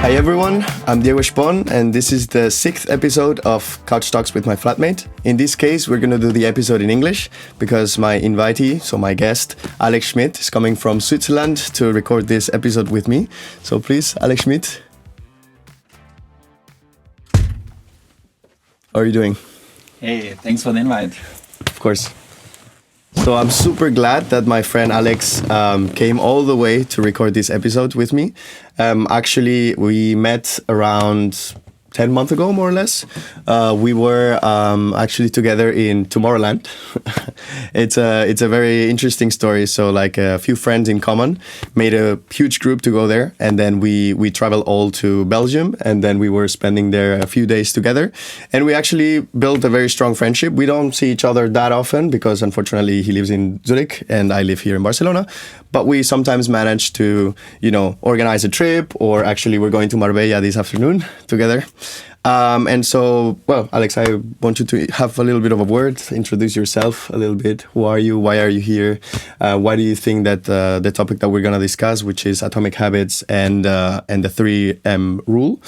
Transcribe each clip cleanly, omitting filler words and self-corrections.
Hi everyone, I'm Diego Spon and this is the 6th episode of Couch Talks with my flatmate. In this case, we're going to do the episode in English because my invitee, so my guest, Alex Schmid, is coming from Switzerland to record this episode with me. So please, Alex Schmid. How are you doing? Hey, thanks for the invite. Of course. So I'm super glad that my friend Alex came all the way to record this episode with me. Actually, we met around 10 months ago, more or less. We were actually together in Tomorrowland. It's a very interesting story. So like a few friends in common made a huge group to go there. And then we traveled all to Belgium. And then we were spending there a few days together. And we actually built a very strong friendship. We don't see each other that often because unfortunately he lives in Zurich and I live here in Barcelona. But we sometimes manage to, organize a trip, or actually we're going to Marbella this afternoon together. And so, well, Alex, I want you to have a little bit of a word, introduce yourself a little bit. Who are you? Why are you here? Why do you think that the topic that we're going to discuss, which is atomic habits and the 3M rule,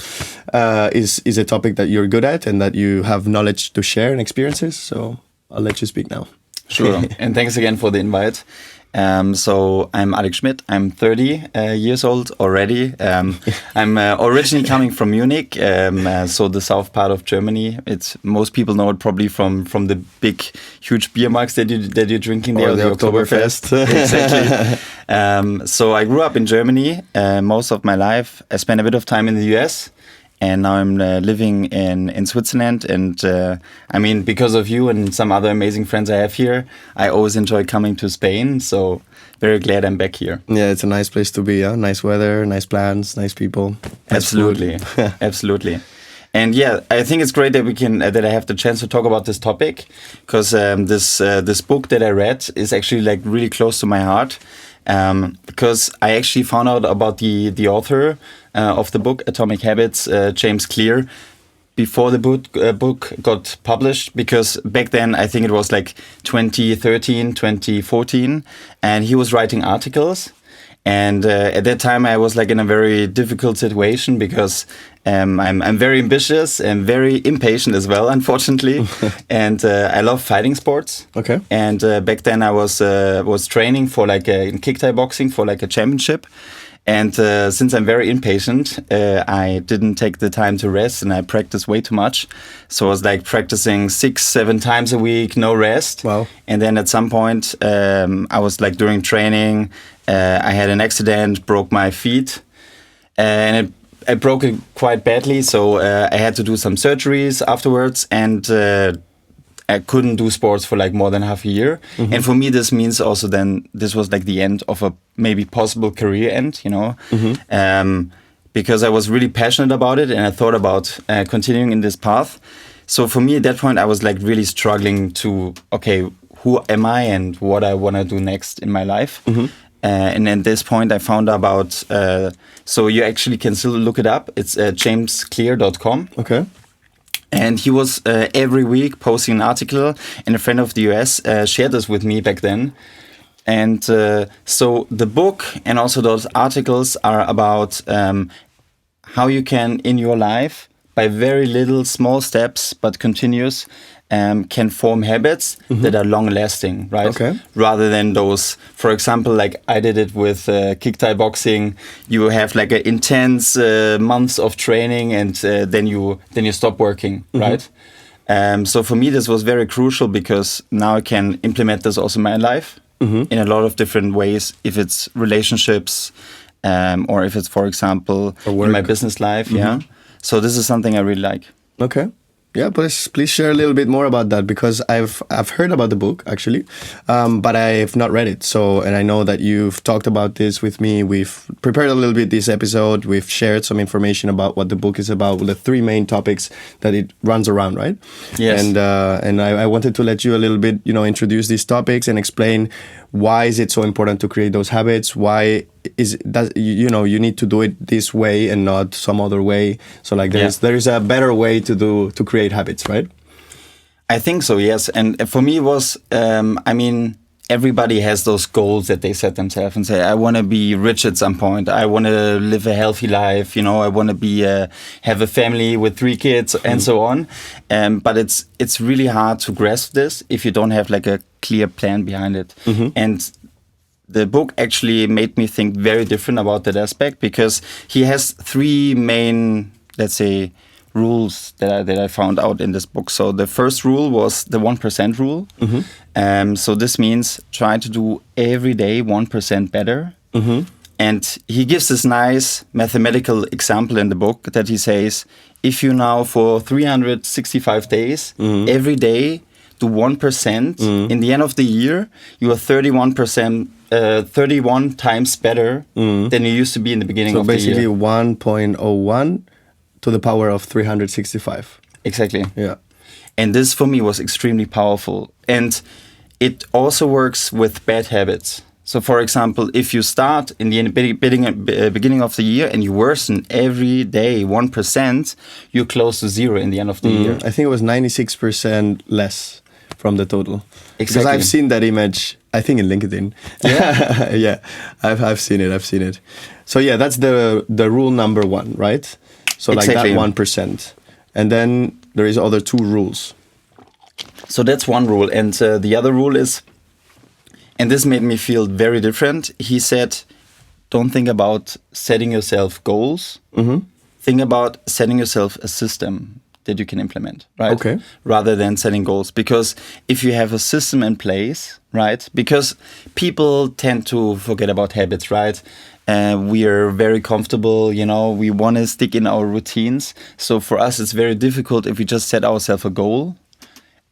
is a topic that you're good at and that you have knowledge to share and experiences? So I'll let you speak now. Sure. And thanks again for the invite. So I'm Alex Schmid. I'm 30 years old already. I'm originally coming from Munich, so the south part of Germany. Most people know it probably from the big, huge beer mugs that you're drinking there, or the Oktoberfest. Exactly. So I grew up in Germany most of my life. I spent a bit of time in the US. And now I'm living in Switzerland. And because of you and some other amazing friends I have here, I always enjoy coming to Spain. So very glad I'm back here. Yeah, it's a nice place to be. Yeah? Nice weather, nice plants, nice people. Absolutely. Absolutely. And yeah, I think it's great that that I have the chance to talk about this topic, because this book that I read is actually like really close to my heart. Because I actually found out about the author of the book Atomic Habits, James Clear, before the book got published, because back then I think it was like 2013, 2014, and he was writing articles. And at that time I was like in a very difficult situation because I'm very ambitious and very impatient as well, unfortunately. And I love fighting sports. Okay. And back then I was training for in kick Thai boxing for like a championship. And since I'm very impatient, I didn't take the time to rest and I practiced way too much. So I was like practicing 6-7 times a week, no rest. Wow. And then at some point, I was like during training, I had an accident, broke my feet, and I broke it quite badly. So I had to do some surgeries afterwards, and I couldn't do sports for like more than half a year. Mm-hmm. And for me, this means also then this was like the end of a maybe possible career end, mm-hmm. Because I was really passionate about it and I thought about continuing in this path. So for me at that point, I was like really struggling to, okay, who am I and what I want to do next in my life. Mm-hmm. And at this point, I found about, so you actually can still look it up. It's jamesclear.com. Okay. And he was every week posting an article, and a friend of the US shared this with me back then. And so the book and also those articles are about how you can, in your life, by very little small steps, but continuous, can form habits mm-hmm. that are long-lasting, right? Okay. Rather than those, for example, like I did it with kick Thai boxing. You have like an intense months of training, and then you stop working, mm-hmm. right? So for me, this was very crucial because now I can implement this also in my life mm-hmm. in a lot of different ways. If it's relationships, or if it's, for example, in my business life, mm-hmm. yeah. So this is something I really like. Okay. Yeah, please share a little bit more about that, because I've heard about the book actually, but I've not read it. So, and I know that you've talked about this with me. We've prepared a little bit this episode. We've shared some information about what the book is about, the 3 main topics that it runs around, right? Yes. And I wanted to let you a little bit, introduce these topics and explain why is it so important to create those habits? Why you need to do it this way and not some other way? So like there is a better way to create habits, right? I think so, yes. And for me it was, everybody has those goals that they set themselves and say, I want to be rich at some point. I want to live a healthy life. You know, I want to be have a family with 3 kids and so on. But it's really hard to grasp this if you don't have like a clear plan behind it. And the book actually made me think very different about that aspect, because he has 3 main, let's say, rules that I found out in this book. So the first rule was the 1% rule. So this means try to do every day 1% better. And he gives this nice mathematical example in the book that he says, if you now for 365 days, every day do 1%, in the end of the year, you are 31 times better than you used to be in the beginning of the year. So basically 1.01 to the power of 365. Exactly. Yeah. And this for me was extremely powerful. And it also works with bad habits. So for example, if you start in the beginning of the year and you worsen every day 1%, you're close to 0 in the end of the year. I think it was 96% less from the total. Exactly. Because I've seen that image, I think in LinkedIn. Yeah. Yeah, I've seen it. So yeah, that's the rule number 1, right? So like Exactly. that 1%. And then there is other 2 rules. So that's one rule. And the other rule is, and this made me feel very different. He said, don't think about setting yourself goals. Think about setting yourself a system that you can implement, right? Okay. Rather than setting goals. Because if you have a system in place, right? Because people tend to forget about habits, right? We are very comfortable, you know, we want to stick in our routines. So for us, it's very difficult if we just set ourselves a goal.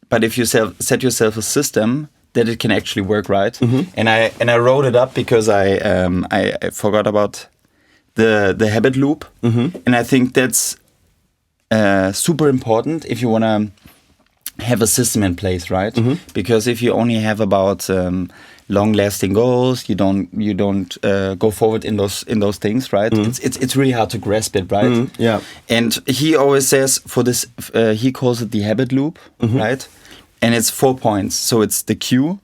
But if you set yourself a system, that it can actually work, right? And I wrote it up because I forgot about the habit loop. And I think that's super important if you want to have a system in place, right? Because if you only have about long-lasting goals, you don't go forward in those things, right? It's really hard to grasp it, right? Yeah. And he always says for this, he calls it the habit loop, right? And it's 4 points. So it's the cue,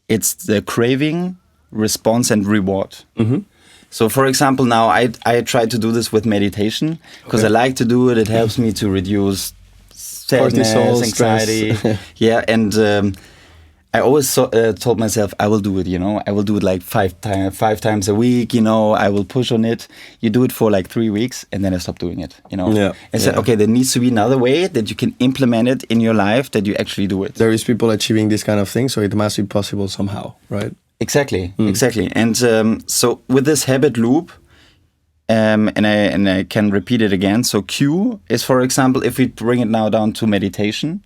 it's the craving, response, and reward. So for example, now I try to do this with meditation because I like to do it. It helps me to reduce sadness, cortisol, anxiety. Yeah, and I always told myself I will do it. You know, I will do it like 5 times a week. You know, I will push on it. You do it for like 3 weeks, and then I stop doing it. You know, and said, okay, there needs to be another way that you can implement it in your life that you actually do it. There is people achieving this kind of thing, so it must be possible somehow, right? Exactly. And so with this habit loop, and I can repeat it again. So cue is, for example, if we bring it now down to meditation,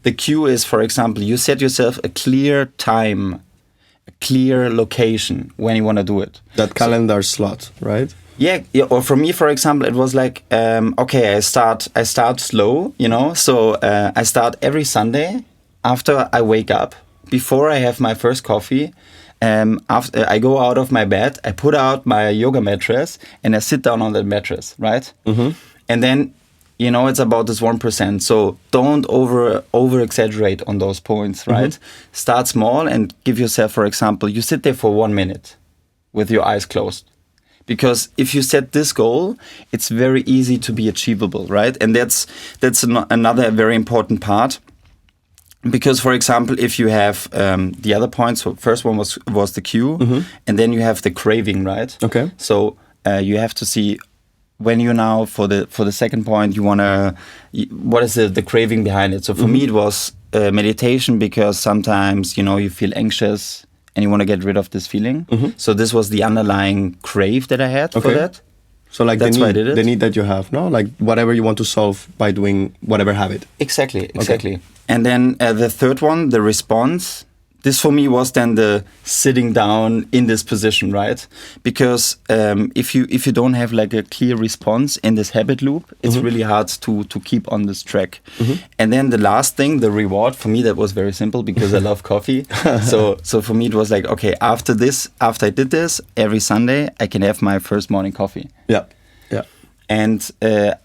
the cue is, for example, you set yourself a clear time, a clear location when you want to do it. That calendar slot, right? Yeah. Or for me, for example, it was like, okay, I start slow, you know. So I start every Sunday after I wake up, before I have my first coffee. After I go out of my bed, I put out my yoga mattress and I sit down on that mattress, right? And then, you know, it's about this 1%. So don't over exaggerate on those points, right? Start small and give yourself, for example, you sit there for 1 minute with your eyes closed. Because if you set this goal, it's very easy to be achievable, right? And that's another very important part. Because, for example, if you have the other points, so first one was the cue, and then you have the craving, right? Okay. So you have to see when you now for the second point you wanna what is the craving behind it. So for me it was meditation, because sometimes you feel anxious and you want to get rid of this feeling. So this was the underlying crave that I had for that. So like That's why I did it. the need that you have, no? Like whatever you want to solve by doing whatever habit. Exactly. And then the third one, the response. This for me was then the sitting down in this position, right? Because if you don't have like a clear response in this habit loop, it's really hard to keep on this track. And then the last thing, the reward, for me that was very simple because I love coffee. So for me it was like, okay, after I did this, every Sunday I can have my first morning coffee. Yeah. And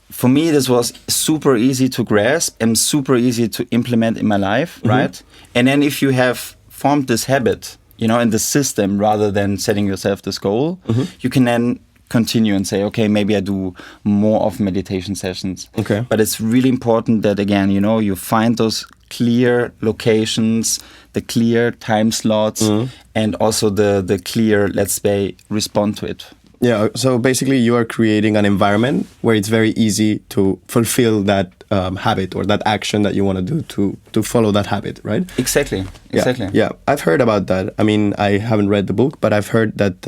for me, this was super easy to grasp and super easy to implement in my life, right? And then if you have, formed this habit, you know, in the system, rather than setting yourself this goal, you can then continue and say, okay, maybe I do more of meditation sessions. Okay. But it's really important that, again, you know, you find those clear locations, the clear time slots, and also the clear, let's say, respond to it. Yeah, so basically you are creating an environment where it's very easy to fulfill that habit or that action that you want to do to follow that habit, right? Exactly. Yeah, I've heard about that. I mean, I haven't read the book, but I've heard that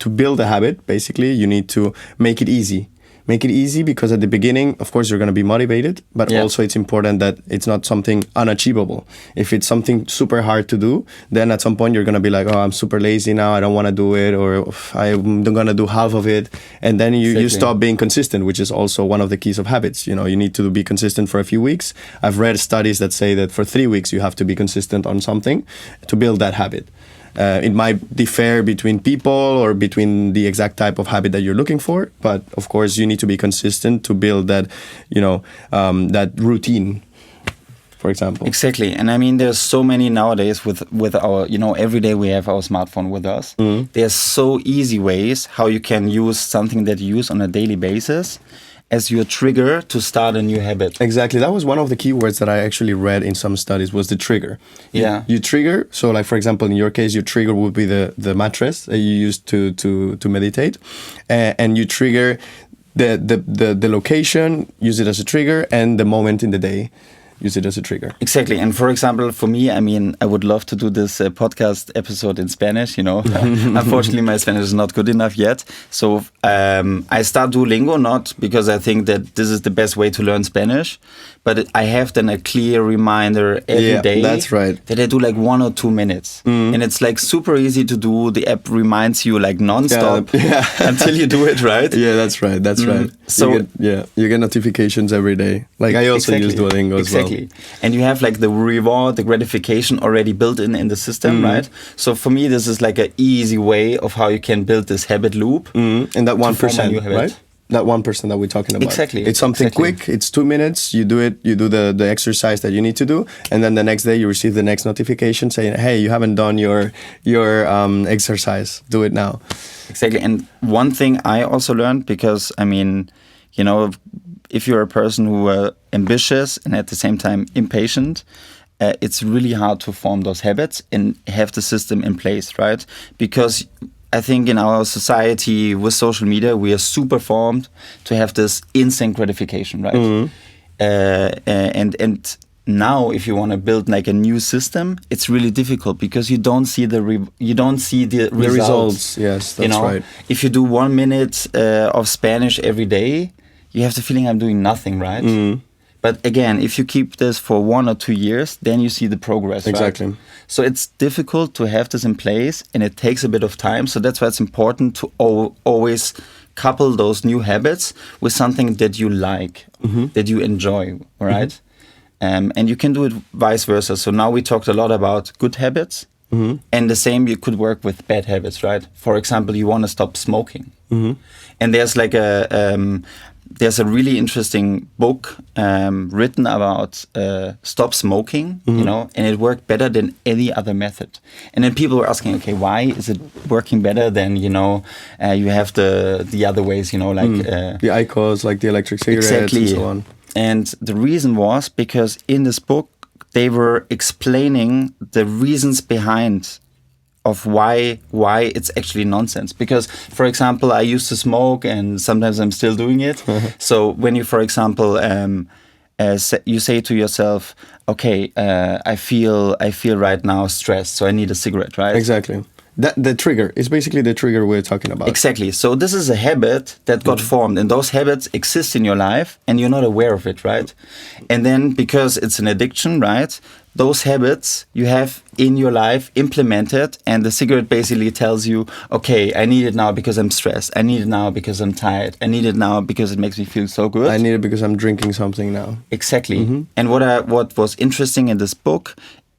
to build a habit, basically, you need to make it easy. Make it easy because at the beginning, of course, you're going to be motivated, but also it's important that it's not something unachievable. If it's something super hard to do, then at some point you're going to be like, oh, I'm super lazy now, I don't want to do it, or I'm going to do half of it. And then you stop being consistent, which is also one of the keys of habits. You know, you need to be consistent for a few weeks. I've read studies that say that for 3 weeks, you have to be consistent on something to build that habit. It might differ between people or between the exact type of habit that you're looking for, but of course you need to be consistent to build that, you know, that routine, for example. Exactly. And I mean, there's so many nowadays with our, you know, every day we have our smartphone with us. There's so easy ways how you can use something that you use on a daily basis as your trigger to start a new habit. Exactly. That was one of the keywords that I actually read in some studies, was the trigger. Yeah. You trigger, so like for example, in your case, your trigger would be the mattress that you use to meditate. And you trigger the location, use it as a trigger, and the moment in the day, use it as a trigger. Exactly. And for example, for me, I mean, I would love to do this podcast episode in Spanish, you know. Unfortunately, my Spanish is not good enough yet. So I start Duolingo, not because I think that this is the best way to learn Spanish, but I have then a clear reminder every day. That's right. That I do like 1 or 2 minutes. And it's like super easy to do. The app reminds you like non-stop until you do it, right? Yeah, that's right. That's right. So you get notifications every day. Like I also use Duolingo as well. And you have like the reward, the gratification already built in the system, right? So for me, this is like an easy way of how you can build this habit loop. And that 1%, right? That 1% that we're talking about. Exactly. It's something quick. It's 2 minutes. You do it. You do the exercise that you need to do, and then the next day you receive the next notification saying, "Hey, you haven't done your exercise. Do it now." Exactly. And one thing I also learned, because I mean, you know, if you're a person who ambitious and at the same time impatient, it's really hard to form those habits and have the system in place, right? Because I think in our society with social media, we are super formed to have this instant gratification, right? And now, if you want to build like a new system, it's really difficult because you don't see the results. Yes, that's you know? right. If you do 1 minute of Spanish every day, you have the feeling I'm doing nothing, right? But again, if you keep this for 1 or 2 years, then you see the progress. Exactly. Right? So it's difficult to have this in place, and it takes a bit of time. So that's why it's important to always couple those new habits with something that you like, that you enjoy, right? And you can do it vice versa. So now we talked a lot about good habits, and the same you could work with bad habits, right? For example, you want to stop smoking, and there's like there's a really interesting book written about stop smoking, you know, and it worked better than any other method. And then people were asking, okay, why is it working better than, you know, you have the other ways, you know, like the IQOS, like the electric cigarettes, and so on. And the reason was because in this book they were explaining the reasons behind of why it's actually nonsense. Because, for example, I used to smoke and sometimes I'm still doing it. So when you, for example, you say to yourself, okay, I feel right now stressed, so I need a cigarette, right? Exactly. The trigger is basically the trigger we're talking about. Exactly. So this is a habit that got formed, and those habits exist in your life, and you're not aware of it, right? And then because it's an addiction, right? Those habits you have in your life implemented, and the cigarette basically tells you, okay, I need it now because I'm stressed. I need it now because I'm tired. I need it now because it makes me feel so good. I need it because I'm drinking something now. Exactly. And what was interesting in this book,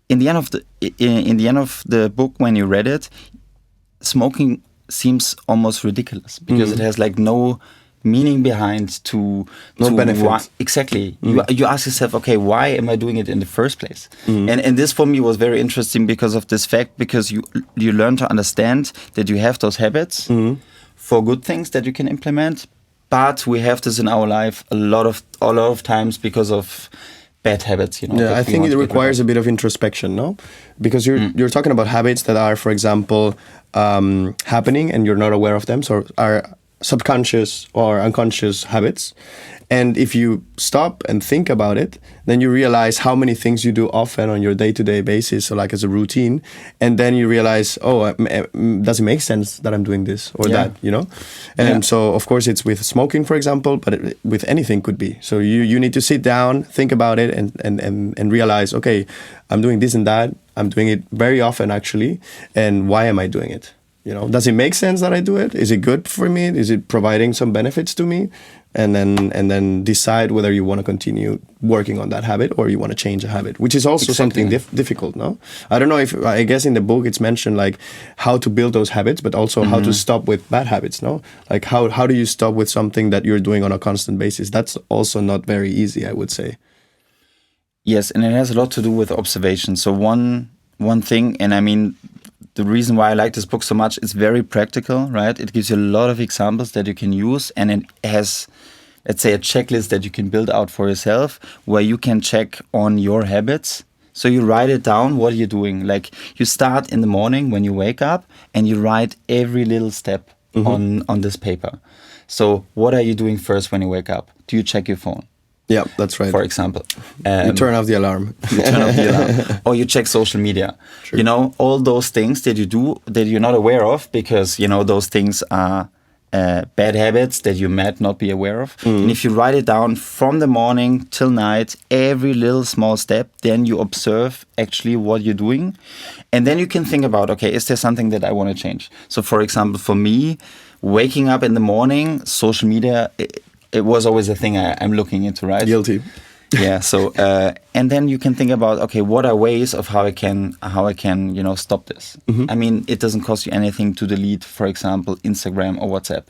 in the end of the book, when you read it, smoking seems almost ridiculous because it has like no meaning behind to benefit. Exactly. You ask yourself, okay, why am I doing it in the first place? And this for me was very interesting because of this fact, because you learn to understand that you have those habits for good things that you can implement, but we have this in our life a lot of times because of bad habits, Yeah, I think it requires a bit of introspection, no? Because you're talking about habits that are, for example, happening and you're not aware of them, so are subconscious or unconscious habits. And if you stop and think about it, then you realize how many things you do often on your day-to-day basis, so like as a routine, and then you realize, does it make sense that I'm doing this or that, And so, of course, it's with smoking, for example, but with anything could be. So you need to sit down, think about it, and realize, okay, I'm doing this and that. I'm doing it very often, actually, and why am I doing it? Does it make sense that I do it? Is it good for me? Is it providing some benefits to me? And then decide whether you want to continue working on that habit or you want to change a habit, which is also something difficult, no? I don't know I guess in the book it's mentioned like how to build those habits, but also how to stop with bad habits, no? Like how do you stop with something that you're doing on a constant basis? That's also not very easy, I would say. Yes, and it has a lot to do with observation. So one thing, and I mean, the reason why I like this book so much, it's very practical, right? It gives you a lot of examples that you can use, and it has, let's say, a checklist that you can build out for yourself where you can check on your habits. So you write it down, what you're doing. Like you start in the morning when you wake up and you write every little step on this paper. So what are you doing first when you wake up? Do you check your phone? Yeah, that's right. For example, you turn off the alarm. Or you check social media. True. All those things that you do that you're not aware of, because those things are bad habits that you might not be aware of. And if you write it down from the morning till night, every little small step, then you observe actually what you're doing, and then you can think about, okay, is there something that I want to change? So, for example, for me, waking up in the morning, social media. It was always a thing I'm looking into, right? Guilty. Yeah. So, and then you can think about, okay, what are ways of how I can, stop this? I mean, it doesn't cost you anything to delete, for example, Instagram or WhatsApp.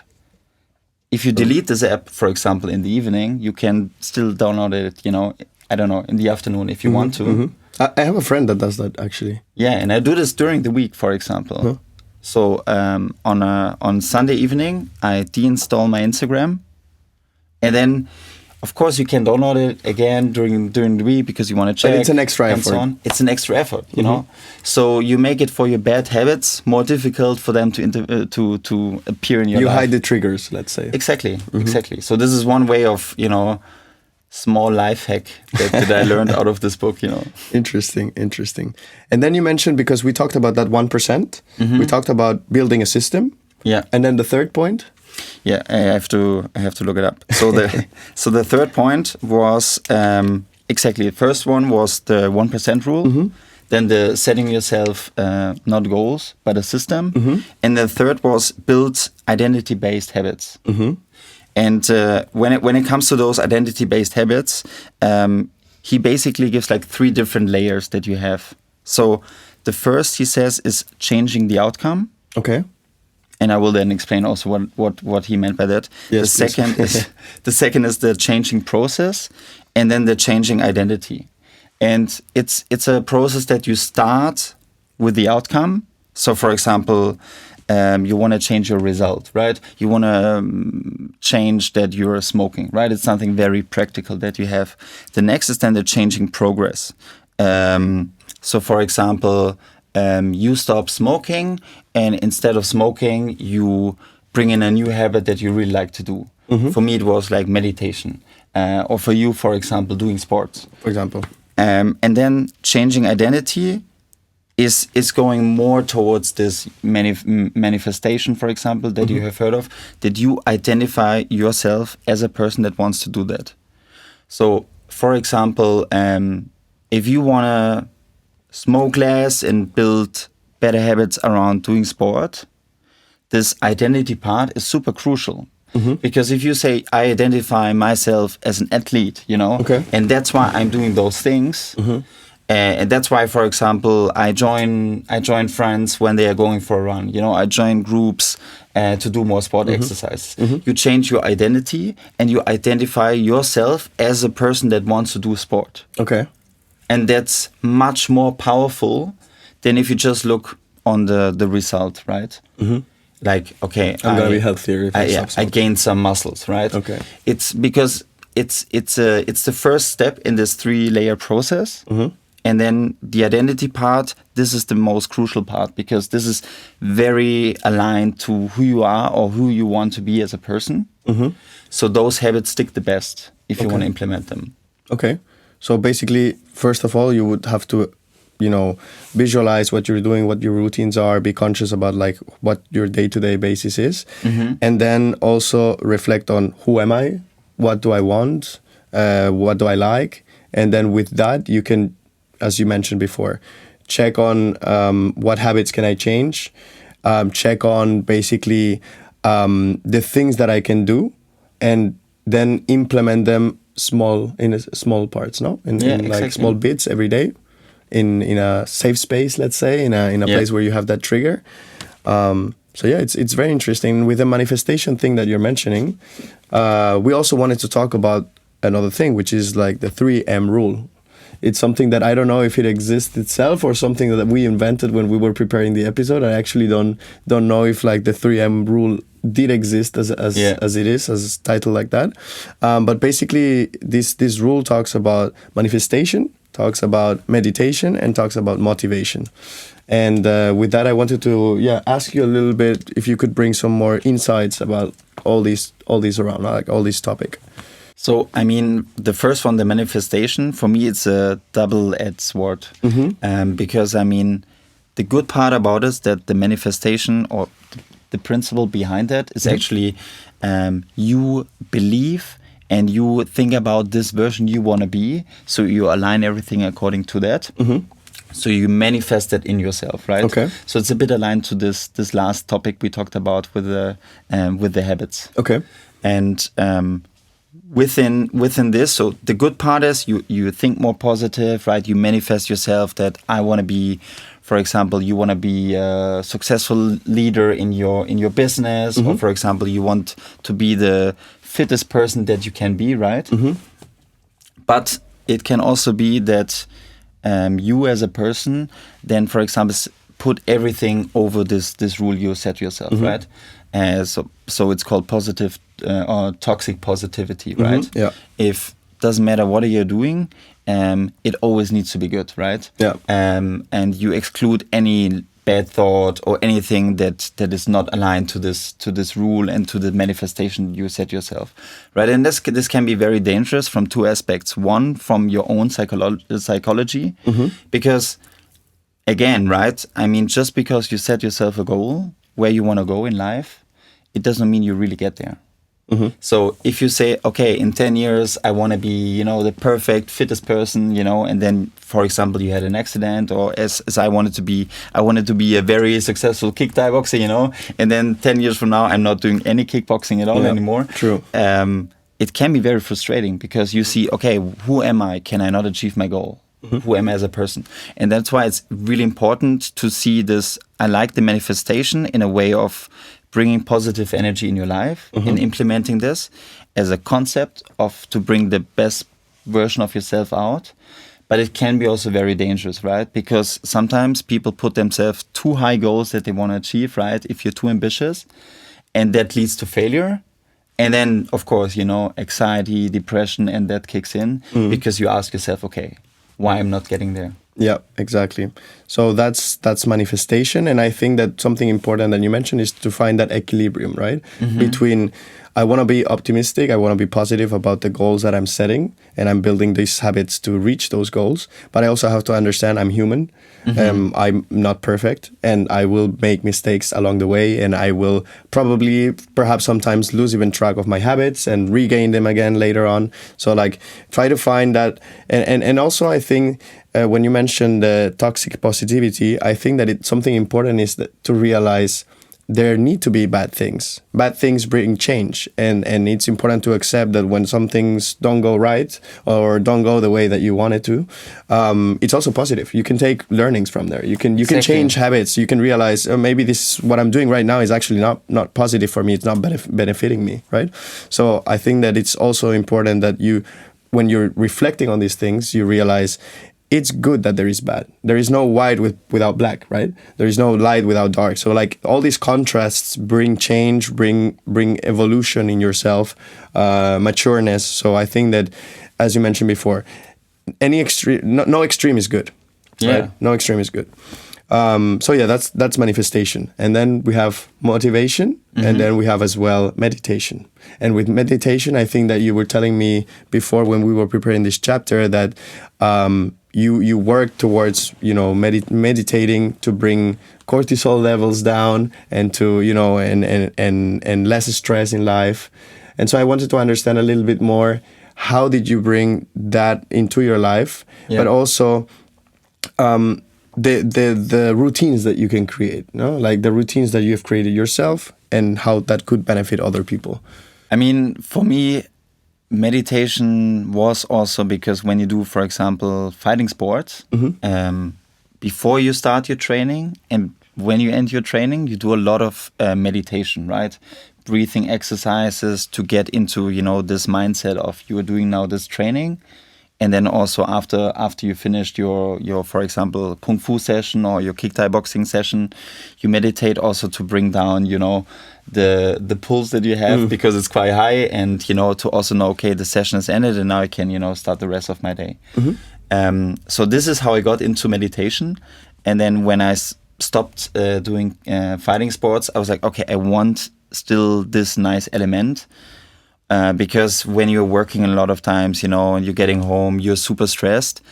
If you delete this app, for example, in the evening, you can still download it, I don't know, in the afternoon if you want to. I have a friend that does that, actually. Yeah, and I do this during the week, for example. So on Sunday evening, I deinstall my Instagram. And then, of course, you can download it again during the week because you want to check. But it's an extra effort. So on. It's an extra effort, you know. So you make it for your bad habits more difficult for them to appear in your life. You hide the triggers, let's say. Exactly, exactly. So this is one way of, small life hack that I learned out of this book, Interesting. And then you mentioned, because we talked about that 1%, we talked about building a system. Yeah. And then the third point? Yeah, I have to look it up. So the third point was exactly, the first one was the 1% rule. Then the setting yourself not goals but a system. And the third was build identity-based habits. And when it comes to those identity-based habits, he basically gives like 3 different layers that you have. So the first, he says, is changing the outcome. Okay. And I will then explain also what he meant by that. Yes, the second is the changing process, and then the changing identity. And it's a process that you start with the outcome. So, for example, you want to change your result, right? You want to change that you're smoking, right? It's something very practical that you have. The next is then the changing progress. So, for example, you stop smoking, and instead of smoking, you bring in a new habit that you really like to do. For me, it was like meditation. Or for you, for example, doing sports. For example. And then changing identity is going more towards this manifestation, for example, that you have heard of, that you identify yourself as a person that wants to do that. So, for example, if you want to smoke less and build better habits around doing sport, this identity part is super crucial. Because if you say, I identify myself as an athlete, okay. And that's why I'm doing those things, and that's why, for example, I join friends when they are going for a run. I join groups to do more sport exercises. You change your identity and you identify yourself as a person that wants to do sport. Okay. And that's much more powerful than if you just look on the result, right? Like, okay, I'm gonna be healthier if I stop I smoking. gained some muscles, right? Okay. It's because it's the first step in this 3-layer process. And then the identity part, this is the most crucial part because this is very aligned to who you are or who you want to be as a person. So those habits stick the best if you want to implement them. Okay. So basically, first of all, you would have to, visualize what you're doing, what your routines are, be conscious about like what your day-to-day basis is. And then also reflect on who am I? What do I want? What do I like? And then with that, you can, as you mentioned before, check on what habits can I change? Check on basically the things that I can do, and then implement them in small parts, no? In like small bits every day, in a safe space, let's say, in a place where you have that trigger. So yeah, it's very interesting. With the manifestation thing that you're mentioning, we also wanted to talk about another thing, which is like the 3M rule. It's something that I don't know if it exists itself or something that we invented when we were preparing the episode. I actually don't know if like the 3M rule did exist as it is, as a title like that. But basically, this rule talks about manifestation, talks about meditation, and talks about motivation. And with that, I wanted to ask you a little bit if you could bring some more insights about all these around, like all this topic. So, I mean, the first one, the manifestation, for me, it's a double-edged sword. Because, I mean, the good part about it is that the manifestation or the principle behind that is actually you believe and you think about this version you want to be. So you align everything according to that. So you manifest it in yourself, right? Okay. So it's a bit aligned to this last topic we talked about with the habits. Okay. And within this, so the good part is you think more positive, right? You manifest yourself that I want to be, for example, you want to be a successful leader in your business, or for example, you want to be the fittest person that you can be, right? But it can also be that you as a person then, for example, put everything over this rule you set yourself, right? So it's called positive or toxic positivity, right? Yeah. If doesn't matter what you're doing, it always needs to be good, right? Yeah. And you exclude any bad thought or anything that is not aligned to this rule and to the manifestation you set yourself, right? And this can be very dangerous from two aspects. One, from your own psychology, because again, right? I mean, just because you set yourself a goal where you want to go in life, it doesn't mean you really get there. So if you say, okay, in 10 years, I want to be, the perfect, fittest person, and then, for example, you had an accident, or as I wanted to be a very successful kickboxer boxer, and then 10 years from now, I'm not doing any kickboxing at all anymore. True. It can be very frustrating because you see, okay, who am I? Can I not achieve my goal? Who am I as a person? And that's why it's really important to see this. I like the manifestation in a way of bringing positive energy in your life and implementing this as a concept to bring the best version of yourself out. But it can be also very dangerous, right? Because sometimes people put themselves too high goals that they want to achieve, right? If you're too ambitious, and that leads to failure. And then, of course, anxiety, depression, and that kicks in because you ask yourself, okay, why I'm not getting there? Yeah, exactly. So that's manifestation, and I think that something important that you mentioned is to find that equilibrium, right? Between I want to be optimistic, I want to be positive about the goals that I'm setting, and I'm building these habits to reach those goals. But I also have to understand I'm human. I'm not perfect, and I will make mistakes along the way, and I will perhaps sometimes lose even track of my habits and regain them again later on. So like try to find that, and also I think when you mentioned the toxic positivity, I think that it's something important is that to realize there need to be bad things. Bad things bring change, and it's important to accept that when some things don't go right or don't go the way that you want it to, it's also positive. You can take learnings from there. You can change habits. You can realize, oh, maybe this what I'm doing right now is actually not positive for me. It's not benefiting me, right? So I think that it's also important that when you're reflecting on these things, you realize it's good that there is bad. There is no white without black, right? There is no light without dark. So like all these contrasts bring change, bring evolution in yourself, matureness. So I think that, as you mentioned before, any extreme, no extreme is good, right? No extreme is good. So yeah, that's manifestation. And then we have motivation, and then we have as well meditation. And with meditation, I think that you were telling me before when we were preparing this chapter that you work towards meditating to bring cortisol levels down and to and less stress in life. And so I wanted to understand a little bit more, how did you bring that into your life, but also the routines that you can create, like the routines that you have created yourself and how that could benefit other people. I mean, for me, meditation was also because when you do, for example, fighting sports, before you start your training and when you end your training, you do a lot of meditation, right? Breathing exercises to get into, this mindset of you are doing now this training. And then also after you finished your for example, Kung Fu session or your kick Thai boxing session, you meditate also to bring down, the pulse that you have because it's quite high, and, to also know, okay, the session is ended and now I can, start the rest of my day. So this is how I got into meditation. And then when I stopped doing fighting sports, I was like, okay, I want still this nice element. Because when you're working a lot of times, and you're getting home, you're super stressed,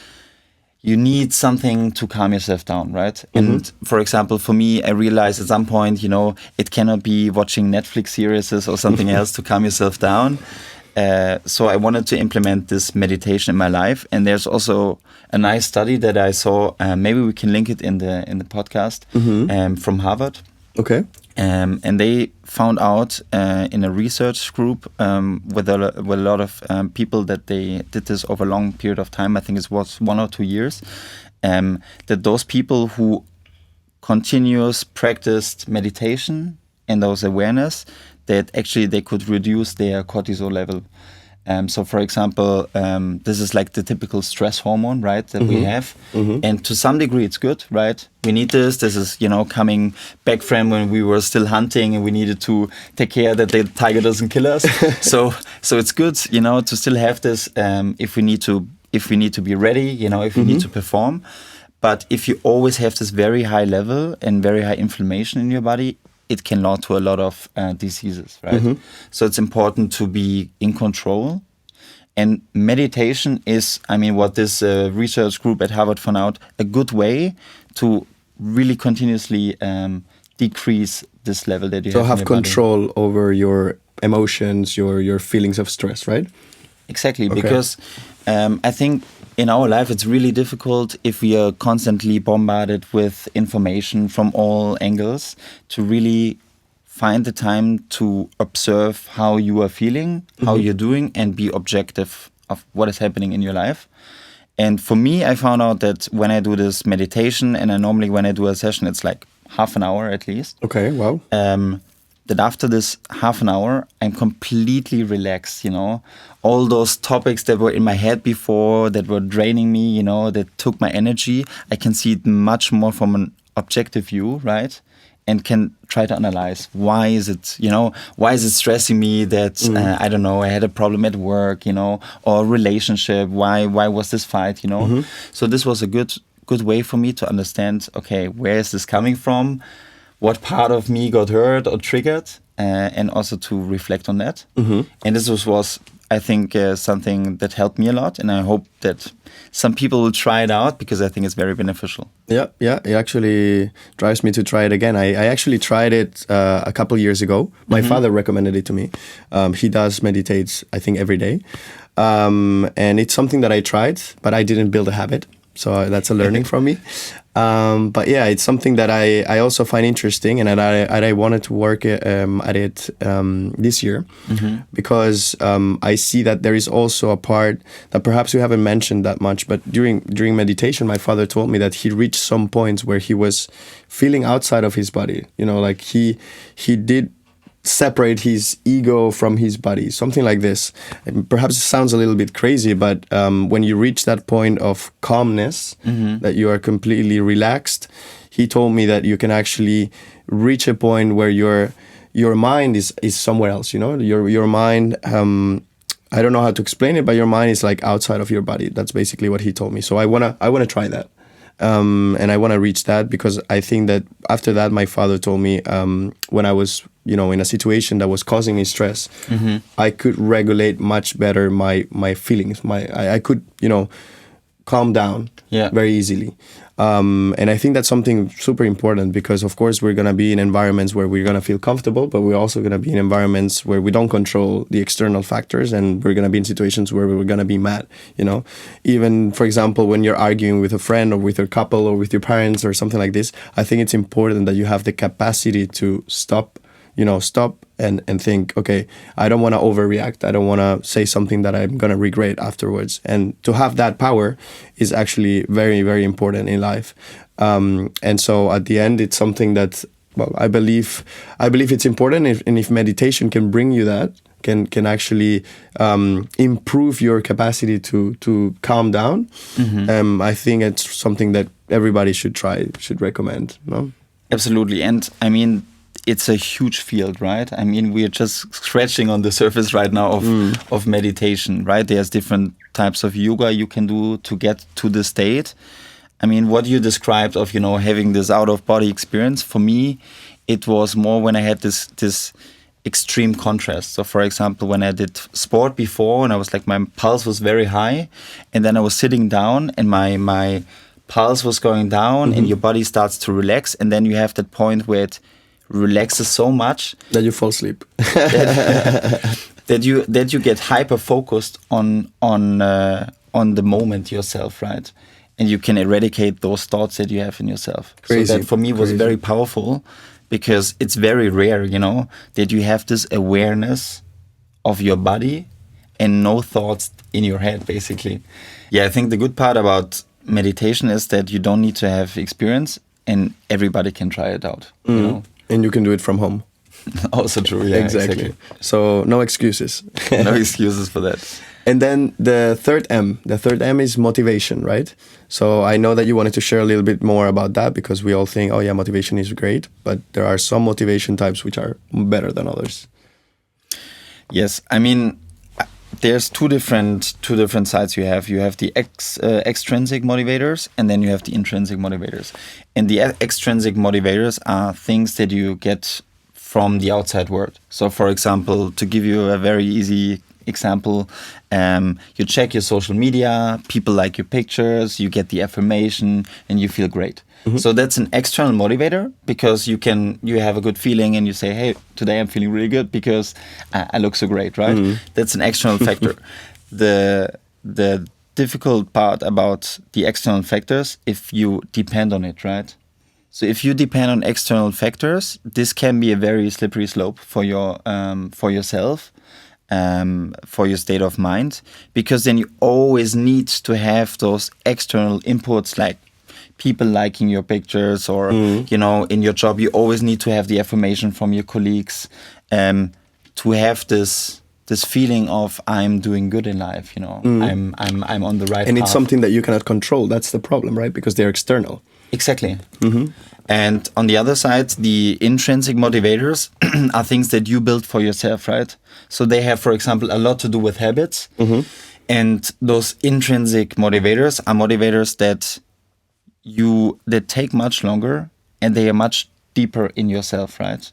you need something to calm yourself down, right? And for example, for me, I realized at some point, it cannot be watching Netflix series or something else to calm yourself down. So I wanted to implement this meditation in my life. And there's also a nice study that I saw. Maybe we can link it in the podcast from Harvard. Okay. And they found out in a research group with a lot of people that they did this over a long period of time. I think it was 1 or 2 years. That those people who continuous practiced meditation and those awareness, that actually they could reduce their cortisol level. So, for example, this is like the typical stress hormone, right, that we have. And to some degree, it's good, right? We need this. This is, coming back from when we were still hunting and we needed to take care that the tiger doesn't kill us. So it's good, to still have this if we need to be ready, if we need to perform. But if you always have this very high level and very high inflammation in your body, it can lead to a lot of diseases, right? So it's important to be in control. And meditation is, what this research group at Harvard found out, a good way to really continuously decrease this level that you have in your body. So have control over your emotions, your feelings of stress, right? Exactly, because I think in our life, it's really difficult if we are constantly bombarded with information from all angles to really find the time to observe how you are feeling, how you're doing, and be objective of what is happening in your life. And for me, I found out that when I do this meditation, and normally when I do a session, it's like half an hour at least. Okay, wow. That after this half an hour, I'm completely relaxed, All those topics that were in my head before, that were draining me, that took my energy, I can see it much more from an objective view, right? And can try to analyze why is it stressing me that, I don't know, I had a problem at work, or relationship, why was this fight, So this was a good way for me to understand, okay, where is this coming from? What part of me got hurt or triggered, and also to reflect on that. And this was I think, something that helped me a lot. And I hope that some people will try it out because I think it's very beneficial. Yeah, it actually drives me to try it again. I actually tried it a couple years ago. My father recommended it to me. He does meditate, I think, every day. And it's something that I tried, but I didn't build a habit. So that's a learning from me. But yeah, it's something that I also find interesting, and I wanted to work at it this year, because I see that there is also a part that perhaps we haven't mentioned that much. But during meditation, my father told me that he reached some points where he was feeling outside of his body. You know, like he did separate his ego from his body, something like this. And perhaps it sounds a little bit crazy, but when you reach that point of calmness, that you are completely relaxed, he told me that you can actually reach a point where your mind is somewhere else. You know, your mind. I don't know how to explain it, but your mind is like outside of your body. That's basically what he told me. So I wanna try that. And I want to reach that, because I think that after that, my father told me when I was, in a situation that was causing me stress, I could regulate much better my feelings. I could, calm down very easily. And I think that's something super important, because of course we're going to be in environments where we're going to feel comfortable, but we're also going to be in environments where we don't control the external factors, and we're going to be in situations where we're going to be mad, Even, for example, when you're arguing with a friend or with your couple or with your parents or something like this, I think it's important that you have the capacity to stop and think, okay, I don't want to overreact. I don't want to say something that I'm going to regret afterwards. And to have that power is actually very, very important in life. And so at the end, it's something that, well, I believe it's important. If meditation can bring you that, can actually improve your capacity to calm down, I think it's something that everybody should recommend. No? Absolutely. And I mean, it's a huge field, right? I mean, we're just scratching on the surface right now of meditation, right? There's different types of yoga you can do to get to the state. I mean, what you described of, having this out-of-body experience, for me, it was more when I had this extreme contrast. So, for example, when I did sport before, and I was like, my pulse was very high, and then I was sitting down, and my pulse was going down, and your body starts to relax, and then you have that point where it relaxes so much that you fall asleep, that you get hyper focused on the moment yourself, right? And you can eradicate those thoughts that you have in yourself. Crazy. So that for me was very powerful, because it's very rare, that you have this awareness of your body and no thoughts in your head, basically. Yeah, I think the good part about meditation is that you don't need to have experience, and everybody can try it out. And you can do it from home. Also true, yeah, exactly. So no excuses. No excuses for that. And then the third M. The third M is motivation, right? So I know that you wanted to share a little bit more about that, because we all think, oh yeah, motivation is great, but there are some motivation types which are better than others. Yes, I mean, there's two different sides you have. You have the extrinsic motivators, and then you have the intrinsic motivators. And the extrinsic motivators are things that you get from the outside world. So, for example, to give you a very easy example, you check your social media, people like your pictures, you get the affirmation, and you feel great. So that's an external motivator, because you have a good feeling, and you say, hey, today I'm feeling really good because I look so great, right? That's an external factor. The difficult part about the external factors, if you depend on it, right? So if you depend on external factors, this can be a very slippery slope for yourself, for your state of mind, because then you always need to have those external inputs, like people liking your pictures, or in your job you always need to have the affirmation from your colleagues, to have this feeling of I'm doing good in life. I'm on the right and path. It's something that you cannot control. That's the problem, right? Because they're external. Exactly. And on the other side, the intrinsic motivators are things that you build for yourself, right? So they have, for example, a lot to do with habits. And those intrinsic motivators are motivators that take much longer, and they are much deeper in yourself, right?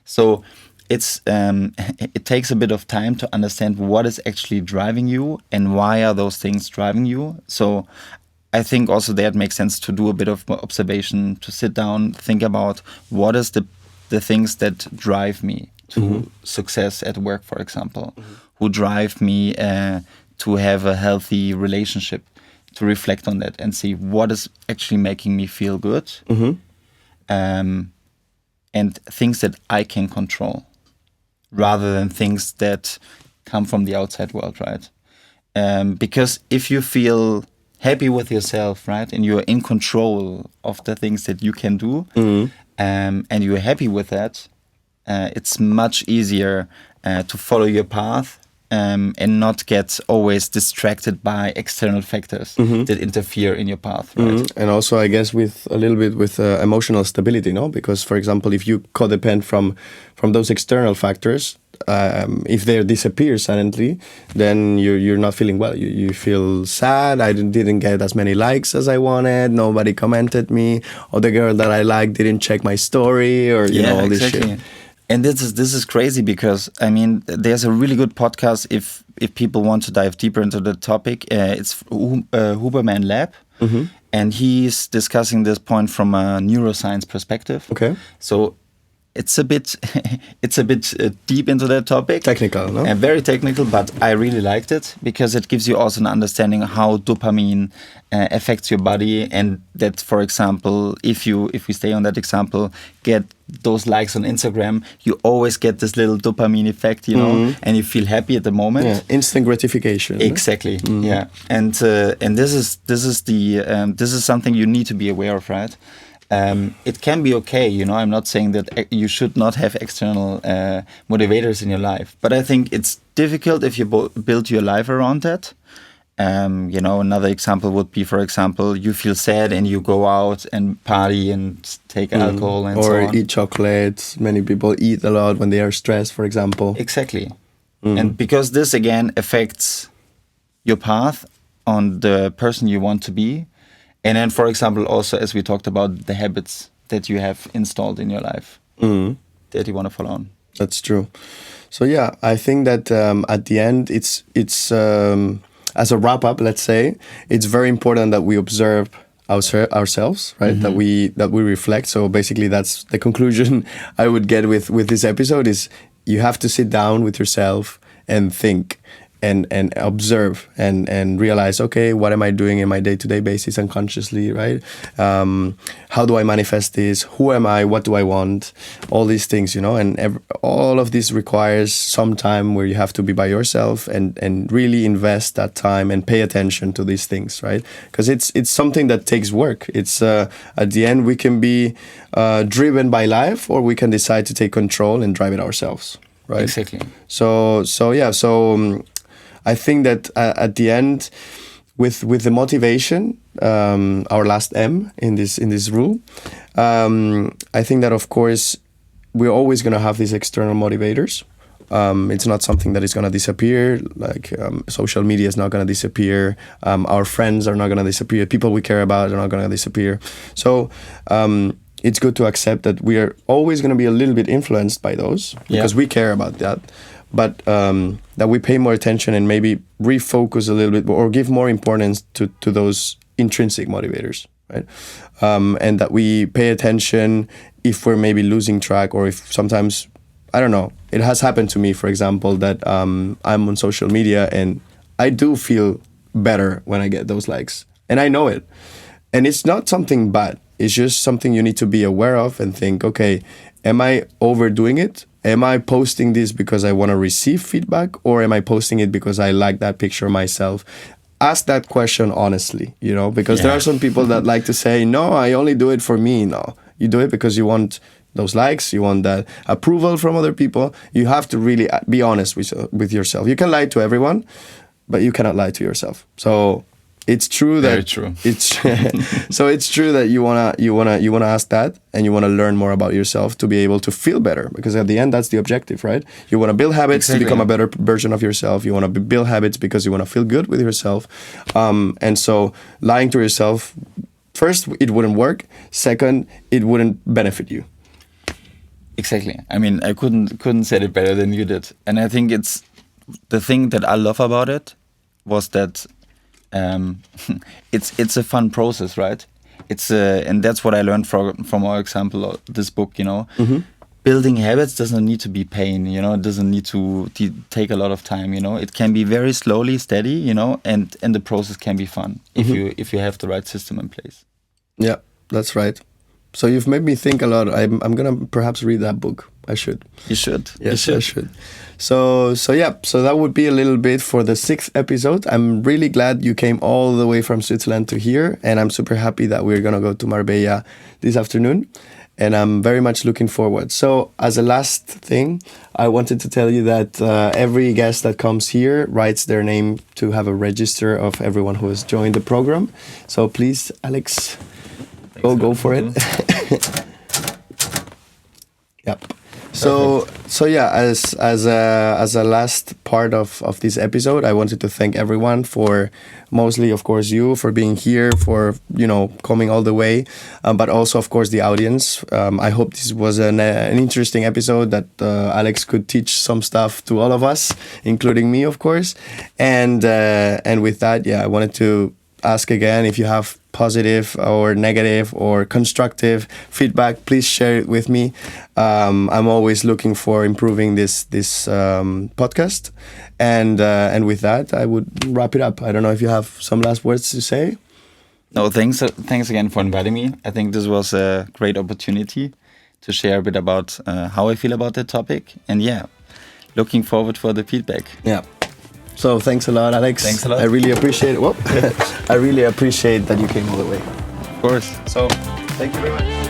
So it takes a bit of time to understand what is actually driving you, and why are those things driving you. So I think also that makes sense to do a bit of observation, to sit down, think about what is the things that drive me to success at work, for example, who drive me to have a healthy relationship, to reflect on that and see what is actually making me feel good, and things that I can control, rather than things that come from the outside world, right? Because if you feel happy with yourself, right, and you're in control of the things that you can do, and you're happy with that, it's much easier to follow your path, and not get always distracted by external factors that interfere in your path, right? And also, I guess, with a little bit with emotional stability, no? Because, for example, if you codepend from those external factors, if they disappear suddenly, then you're not feeling well. You feel sad. I didn't get as many likes as I wanted. Nobody commented me, or the girl that I like didn't check my story, or you know all this shit. And this is crazy because I mean there's a really good podcast if people want to dive deeper into the topic. It's Huberman Lab, and he's discussing this point from a neuroscience perspective. Okay. So it's a bit deep into that topic. Technical, no? Very technical, but I really liked it because it gives you also an understanding of how dopamine affects your body, and that, for example, if we stay on that example, get those likes on Instagram, you always get this little dopamine effect, you know, and you feel happy at the moment. Yeah, instant gratification. Exactly. Yeah, and this is something you need to be aware of, right? It can be okay, you know. I'm not saying that you should not have external motivators in your life, but I think it's difficult if you build your life around that. You know, another example would be, for example, you feel sad and you go out and party and take alcohol and so on. Or eat chocolates. Many people eat a lot when they are stressed, for example. Exactly. And because this, again, affects your path on the person you want to be. And then, for example, also, as we talked about, the habits that you have installed in your life that you want to follow on. That's true. So yeah, I think that at the end, it's as a wrap up, let's say, it's very important that we observe ourselves, right? That we reflect. So basically, that's the conclusion I would get with this episode: is you have to sit down with yourself and think. And observe and realize, okay, what am I doing in my day-to-day basis unconsciously, right? How do I manifest this? Who am I? What do I want? All these things, you know, and all of this requires some time where you have to be by yourself and really invest that time and pay attention to these things, right? Because it's something that takes work. It's at the end, we can be driven by life, or we can decide to take control and drive it ourselves, right? Exactly. So I think that at the end, with the motivation, our last M in this rule, I think that of course we're always going to have these external motivators. It's not something that is going to disappear. Like social media is not going to disappear. Our friends are not going to disappear. People we care about are not going to disappear. So it's good to accept that we are always going to be a little bit influenced by those because we care about that. But that we pay more attention and maybe refocus a little bit or give more importance to those intrinsic motivators, right? And that we pay attention if we're maybe losing track, or if sometimes, I don't know, it has happened to me, for example, that I'm on social media and I do feel better when I get those likes. And I know it. And it's not something bad. It's just something you need to be aware of and think, okay, am I overdoing it? Am I posting this because I want to receive feedback, or am I posting it because I like that picture myself? Ask that question honestly, you know, because there are some people that like to say, no, I only do it for me. No, you do it because you want those likes, you want that approval from other people. You have to really be honest with yourself. You can lie to everyone, but you cannot lie to yourself. So it's true that Very true. It's so it's true that you wanna ask that, and you wanna learn more about yourself to be able to feel better, because at the end that's the objective, right? You wanna build habits to become a better version of yourself. You wanna build habits because you wanna feel good with yourself, and so lying to yourself, first, it wouldn't work. Second, it wouldn't benefit you. Exactly. I mean, I couldn't say it better than you did, and I think it's the thing that I love about it was that. It's a fun process, right? And that's what I learned from our example of this book. You know, building habits doesn't need to be pain, you know. It doesn't need to take a lot of time, you know. It can be very slowly, steady, you know, and the process can be fun if you have the right system in place. Yeah, that's right. So you've made me think a lot. I'm gonna perhaps read that book. I should. You should. Yes, I should. So that would be a little bit for the 6th episode. I'm really glad you came all the way from Switzerland to here, and I'm super happy that we're gonna go to Marbella this afternoon. And I'm very much looking forward. So as a last thing, I wanted to tell you that every guest that comes here writes their name to have a register of everyone who has joined the program. So please, Alex, go for it. Yep. So yeah, as a last part of this episode, I wanted to thank everyone for, mostly of course you, for being here, for coming all the way, but also of course the audience. I hope this was an interesting episode that Alex could teach some stuff to all of us, including me of course. And with that, yeah, I wanted to ask again, if you have positive or negative or constructive feedback, please share it with me. I'm always looking for improving this podcast, and with that, I would wrap it up. I don't know if you have some last words to say. No, thanks again for inviting me. I think this was a great opportunity to share a bit about how I feel about the topic, and yeah, looking forward for the feedback. Yeah. So thanks a lot, Alex. Thanks a lot. I really appreciate it. I really appreciate that you came all the way. Of course. So thank you very much.